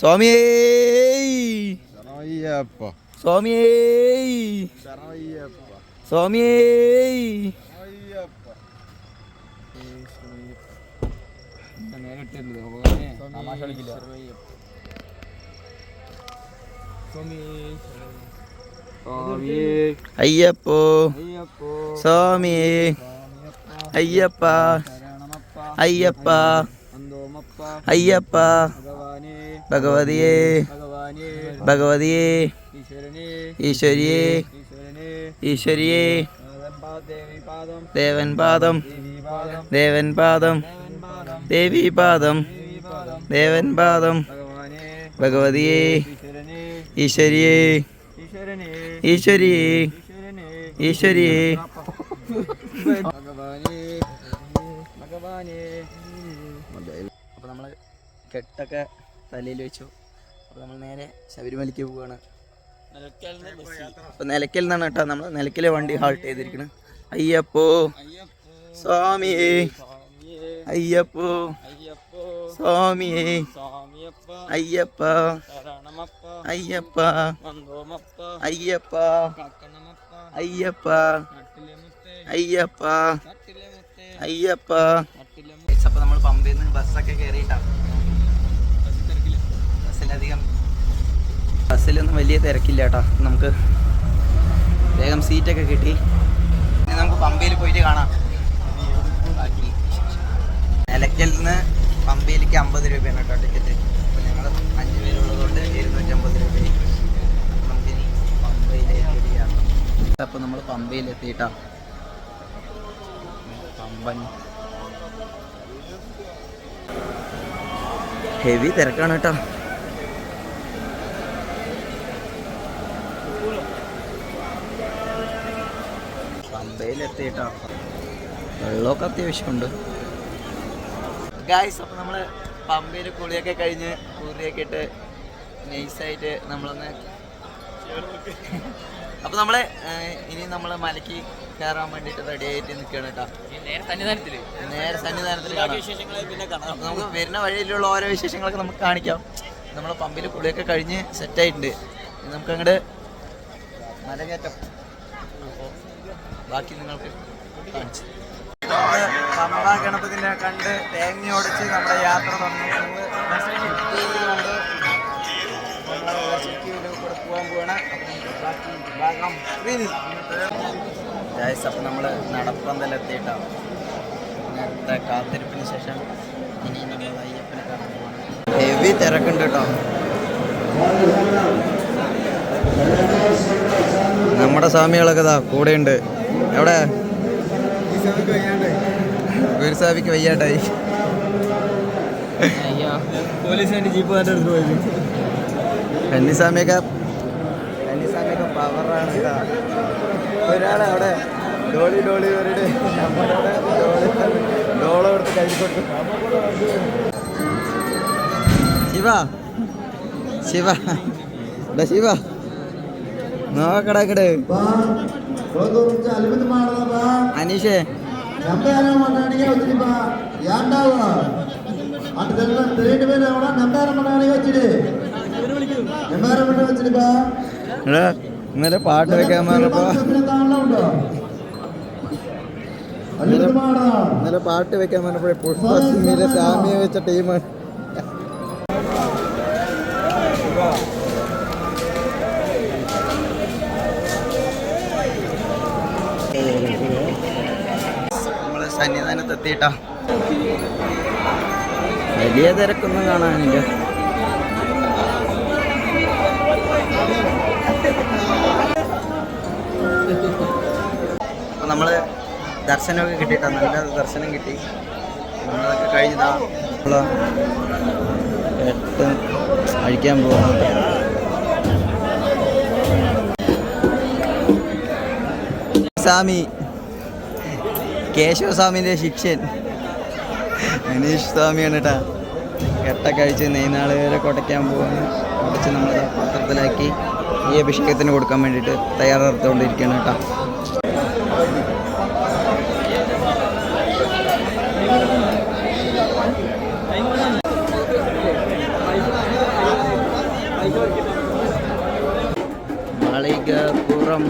സ്വാമിയേ ശരണയ്യപ്പ സ്വാമിയേ ശരണയ്യപ്പ സ്വാമിയേ അയ്യപ്പ അയ്യപ്പോ സ്വാമിയേ അയ്യപ്പ അയ്യപ്പ അയ്യപ്പ ഭഗവതിയേ ഭഗവതിയേ ഈശ്വരിയേ ഈശ്വരിയേ ദേവൻ പാദം ദേവൻ പാദം ദേവി പാദം ദേവൻ പാദം ഭഗവതിയേ ഈശ്വരിയേ ഈശ്വരിയേ ഈശ്വരിയേ അപ്പോൾ നമ്മൾ കെട്ടൊക്കെ തലയിൽ വെച്ചു. അപ്പോൾ നമ്മൾ നേരെ ശബരിമലയ്ക്ക് പോവുകയാണ്. അപ്പോൾ നിലയ്ക്കൽ നിന്നാണ് കേട്ടോ, നമ്മൾ നിലയ്ക്കലെ വണ്ടി ഹാൾട്ട് ചെയ്തിരിക്കുന്നത്. അയ്യപ്പോ സ്വാമിയേ അയ്യപ്പോ സ്വാമിയേ അയ്യപ്പ അയ്യപ്പ അയ്യപ്പ അയ്യപ്പ അയ്യപ്പ അയ്യപ്പ. അപ്പോൾ നമ്മൾ പമ്പയിൽ നിന്ന് ബസ്സൊക്കെ കയറിയിട്ടാണ്. ബസ്സിലൊന്നും വലിയ തിരക്കില്ല കേട്ടോ. നമുക്ക് വേഗം സീറ്റൊക്കെ കിട്ടി. ഇനി നമുക്ക് പമ്പയിൽ പോയിട്ട് കാണാം ബാക്കി. നിലയ്ക്കൽ നിന്ന് പമ്പയിലേക്ക് 50 രൂപയാണ് കേട്ടോ ടിക്കറ്റ്. അപ്പോൾ ഞങ്ങൾ 5 പേരുള്ളതുകൊണ്ട് 250 രൂപയായി. അപ്പോൾ നമുക്കിനി പമ്പയിലേക്ക് ചെയ്യാം. അപ്പോൾ നമ്മൾ പമ്പയിലെത്തിയിട്ടാ. പമ്പൻ ഹെവി തിരക്കാണ് കേട്ടോ. പമ്പയിലെത്തിയിട്ടോ. വെള്ളമൊക്കെ അത്യാവശ്യമുണ്ട് ഗായ്സ്. അപ്പോൾ നമ്മൾ പമ്പയിൽ കുളിയൊക്കെ കഴിഞ്ഞ് കുറിയൊക്കെ ഇട്ട് നൈസായിട്ട് നമ്മളൊന്ന് അപ്പോൾ നമ്മൾ ഇനി നമ്മൾ മലയ്ക്ക് കയറാൻ വേണ്ടിയിട്ട് റെഡി ആയിട്ട് നിൽക്കുകയാണ് കേട്ടോ. നേരെ സന്നിധാനത്തിൽ കാണാം. നമുക്ക് വരുന്ന വഴിയിലുള്ള ഓരോ വിശേഷങ്ങളൊക്കെ നമുക്ക് കാണിക്കാം. നമ്മൾ പമ്പിൽ കുളിയൊക്കെ കഴിഞ്ഞ് സെറ്റായിട്ടുണ്ട്. നമുക്ക് അങ്ങോട്ട് മലകയറ്റം. അപ്പോൾ ബാക്കി നിങ്ങൾക്ക് കാണിച്ചു. പമ്പ ഗണപതിനെ കണ്ട് തേങ്ങ ഒടിച്ച് നമ്മുടെ യാത്ര തുടങ്ങി. കൂടെ പോകാൻ പോവാണ്. അപ്പം നമ്മൾ നടപ്പന്തലെത്തിയിട്ടാണ്. നേരത്തെ കാത്തിരിപ്പിന് ശേഷം ഇനി നമ്മൾ അയ്യപ്പനെ കാണാൻ പോവാണ്. ഹെവി തിരക്കുണ്ട് കേട്ടോ. നമ്മുടെ സ്വാമികളൊക്കെ ഇതാ കൂടെയുണ്ട്. എവിടെ ഗുരുസ്വാമിക്ക് വയ്യാണ്ടായി. പോലീസിന്റെ ജീപ്പ് അടുത്ത് പോയത്. കന്നിസ്വാമിയൊക്കെ പവറാണ് കേട്ടോ. ഒരാളെ അവിടെ ഡോളി വരുടെ നമ്മളവിടെ ഡോളോ എടുത്ത് കഴിക്കൊട്ടു. ശിവ ശിവ നോക്കടക്കട്. അനീഷേ ഇന്നലെ പാട്ട് വെക്കാൻ പറഞ്ഞപ്പോ ഇന്നലെ പാട്ട് വെക്കാൻ പറഞ്ഞപ്പോഴേ പുഷ്പസിംഗിലെ സ്വാമിയെ വെച്ച ടീമാണ്. നമ്മള് സന്നിധാനത്തെത്തിയിട്ടാ. വലിയ തിരക്കൊന്നും കാണാനില്ല. അപ്പോൾ നമ്മൾ ദർശനമൊക്കെ കിട്ടിയിട്ടാ. നല്ല ദർശനം കിട്ടി. നമ്മളതൊക്കെ കഴിഞ്ഞതാ. നമ്മൾ 8 അഴിക്കാൻ പോകുന്നത്. സ്വാമി കേശവസ്വാമിൻ്റെ ശിഷ്യൻ അനീഷ് സ്വാമിയാണ് കേട്ടാ. കെട്ടൊക്കെ കഴിച്ച് നെയ്നാൾ വരെ കൊടയ്ക്കാൻ പോവാണ്. കൊടച്ച് നമ്മൾ പാത്രത്തിലാക്കി ഈ അഭിഷേകത്തിന് കൊടുക്കാൻ വേണ്ടിയിട്ട് തയ്യാറെടുത്തുകൊണ്ടിരിക്കുകയാണ് കേട്ടോ. മാളികപ്പുറം.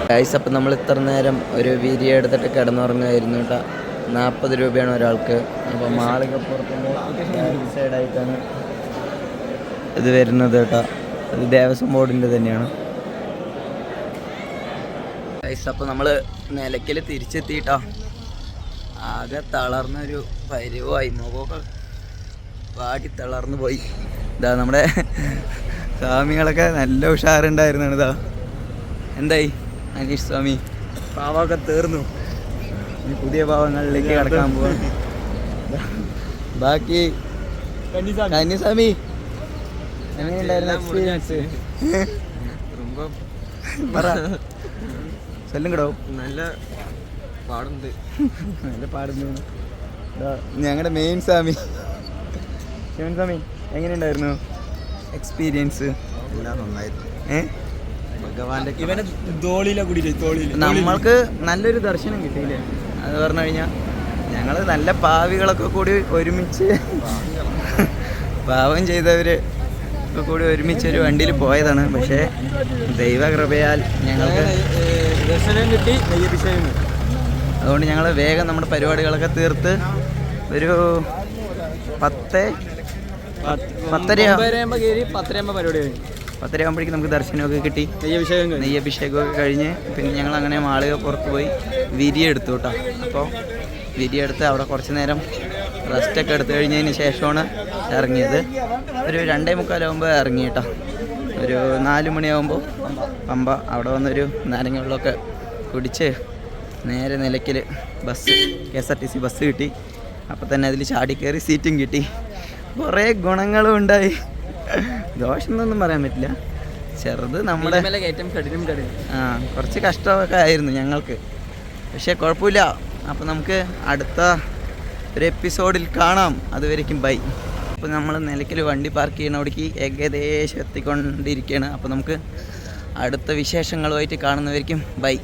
ഗൈസ്, അപ്പം നമ്മൾ ഇത്ര നേരം ഒരു വിരി എടുത്തിട്ട് കിടന്നുറങ്ങുമായിരുന്നു കേട്ടോ. 40 രൂപയാണ് ഒരാൾക്ക്. അപ്പോൾ മാളികപ്പുറത്തിൻ്റെ സൈഡായിട്ടാണ് ഇത് വരുന്നത് കേട്ടോ. അത് ദേവസ്വം ബോർഡിൻ്റെ തന്നെയാണ് ഗൈസ്. അപ്പോൾ നമ്മൾ നിലയ്ക്കൽ തിരിച്ചെത്തിയിട്ടോ. ആകെ തളർന്നൊരു പരിവായി, മുഖമൊക്കെ വാടി തളർന്നു പോയി. ഇതാ നമ്മുടെ സ്വാമികളൊക്കെ നല്ല ഉഷാറുണ്ടായിരുന്നാണ്. ഇതാ എന്തായി അനീഷ് സ്വാമി, പാവമൊക്കെ തീർന്നു. ഇനി പുതിയ പാവങ്ങളിലേക്ക് കടക്കാൻ പോവാ. ബാക്കി കന്നിസ്വാമി എങ്ങനെയുണ്ടായിരുന്നു എക്സ്പീരിയൻസ്? ചൊല്ലും കിടോ. നല്ല പാടുണ്ട്, നല്ല പാടുന്നു. ഞങ്ങളുടെ മെയിൻ സ്വാമി ശിവൻ സ്വാമി, എങ്ങനെയുണ്ടായിരുന്നു എക്സ്പീരിയൻസ്? എല്ലാം നന്നായിരുന്നു. ഭഗവാന്റെ ഇവനെ തോളിയിലെ കൂടിയില്ലേ, നമ്മൾക്ക് നല്ലൊരു ദർശനം കിട്ടിയില്ലേ? അത് പറഞ്ഞു കഴിഞ്ഞാൽ ഞങ്ങൾ നല്ല പാവികളൊക്കെ കൂടി ഒരുമിച്ച്, പാവം ചെയ്തവർ ഒക്കെ കൂടി ഒരുമിച്ച് ഒരു വണ്ടിയിൽ പോയതാണ്. പക്ഷേ ദൈവകൃപയാൽ ഞങ്ങൾക്ക് ദർശനം കിട്ടി, നെയ്യഭിഷേകം. അതുകൊണ്ട് ഞങ്ങൾ വേഗം നമ്മുടെ പരിപാടികളൊക്കെ തീർത്ത് ഒരു 10:30 പരിപാടി കഴിഞ്ഞു. 10:30 ആകുമ്പോഴേക്കും നമുക്ക് ദർശനമൊക്കെ കിട്ടി, നെയ്യഭിഷേകമൊക്കെ കഴിഞ്ഞ് പിന്നെ ഞങ്ങൾ അങ്ങനെ മാളികപ്പുറത്ത് പോയി വിരിയെടുത്തു കേട്ടോ. അപ്പോൾ വിരിയെടുത്ത് അവിടെ കുറച്ച് നേരം റെസ്റ്റൊക്കെ എടുത്തു കഴിഞ്ഞതിന് ശേഷമാണ് ഇറങ്ങിയത്. ഒരു 2:45 ഇറങ്ങി കേട്ടോ. ഒരു 4 മണിയാകുമ്പോൾ പമ്പ അവിടെ വന്നൊരു നാരങ്ങ വെള്ളമൊക്കെ കുടിച്ച് നേരെ നിലയ്ക്കൽ ബസ്, KSRTC ബസ് കിട്ടി. അപ്പോൾ തന്നെ അതിൽ ചാടി കയറി സീറ്റും കിട്ടി. കുറേ ഗുണങ്ങളും ഉണ്ടായി. ദോഷമൊന്നും പറയാൻ പറ്റില്ല. ചെറുത് നമ്മുടെ കുറച്ച് കഷ്ടമൊക്കെ ആയിരുന്നു ഞങ്ങൾക്ക്, പക്ഷേ കുഴപ്പമില്ല. അപ്പോൾ നമുക്ക് അടുത്ത ഒരു എപ്പിസോഡിൽ കാണാം. അതുവരേക്കും ബൈ. അപ്പോൾ നമ്മൾ നിലയ്ക്കൽ വണ്ടി പാർക്ക് ചെയ്യണവിടേക്ക് ഏകദേശം എത്തിക്കൊണ്ടിരിക്കുകയാണ്. അപ്പോൾ നമുക്ക് അടുത്ത വിശേഷങ്ങളുമായിട്ട് കാണുന്നവരേക്കും ബൈ.